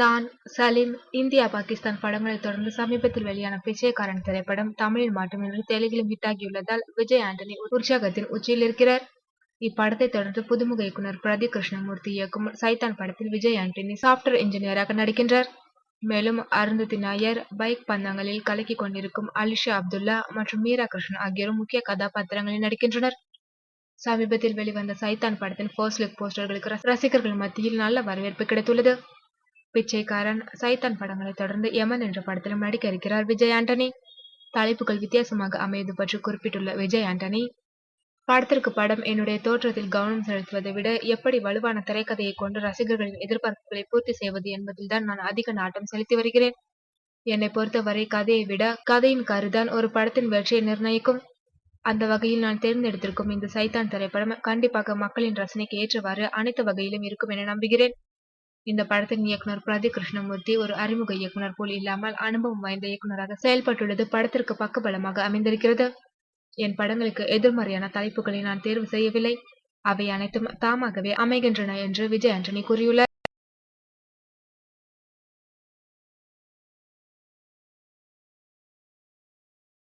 நான் சலீம். இந்தியா, பாகிஸ்தான் படங்களைத் தொடர்ந்து சமீபத்தில் வெளியான பிச்சைக்காரன் திரைப்படம் தமிழில் மட்டுமின்றி தெலுங்கிலும் ஹிட்டாகியுள்ளதால் விஜய் ஆண்டனி உற்சாகத்தின் உச்சியில் இருக்கிறார். இப்படத்தைத் தொடர்ந்து புதுமுக இயக்குனர் பிரதீப் கிருஷ்ணமூர்த்தி இயக்கும் சைத்தான் படத்தில் விஜய் ஆண்டனி சாப்ட்வேர் இன்ஜினியராக நடிக்கின்றார். மேலும் அருந்ததி நாயர், பைக் பந்தயங்களில் கலக்கிக் கொண்டிருக்கும் அலிஷா அப்துல்லா மற்றும் மீரா கிருஷ்ணன் ஆகியோரும் முக்கிய கதாபாத்திரங்களில் நடிக்கின்றனர். சமீபத்தில் வெளிவந்த சைத்தான் படத்தின் ஃபர்ஸ்ட் லுக் போஸ்டர்களுக்கு ரசிகர்கள் மத்தியில் நல்ல வரவேற்பு கிடைத்துள்ளது. பிச்சைக்காரன், சைத்தான் படங்களைத் தொடர்ந்து யமன் என்ற படத்திலும் நடிக்க இருக்கிறார் விஜய் ஆண்டனி. தலைப்புகள் வித்தியாசமாக அமைவது பற்றி குறிப்பிட்டுள்ள விஜய் ஆண்டனி, படத்திற்கு படம் என்னுடைய தோற்றத்தில் கவனம் செலுத்துவதை விட எப்படி வலுவான திரைக்கதையை கொண்டு ரசிகர்களின் எதிர்பார்ப்புகளை பூர்த்தி செய்வது என்பதில்தான் நான் அதிக நாட்டம் செலுத்தி வருகிறேன். என்னை பொறுத்தவரை கதையை விட கதையின் கருதான் ஒரு படத்தின் வெற்றியை நிர்ணயிக்கும். அந்த வகையில் நான் தேர்ந்தெடுத்திருக்கும் இந்த சைத்தான் திரைப்படம் கண்டிப்பாக மக்களின் ரசனைக்கு ஏற்றவாறு அனைத்து வகையிலும் இருக்கும் என நம்புகிறேன். இந்த படத்தின் இயக்குனர் பிரதீப் கிருஷ்ணமூர்த்தி ஒரு அறிமுக இயக்குனர் போல் இல்லாமல் அனுபவம் வாய்ந்த இயக்குனராக செயல்பட்டுள்ளது படத்திற்கு பக்கபலமாக அமைந்திருக்கிறது. என் படங்களுக்கு எதிர்மறையான தலைப்புகளை நான் தேர்வு செய்யவில்லை. அவை அனைத்தும் தாமாகவே அமைகின்றன என்று விஜய் ஆண்டனி கூறியுள்ளார்.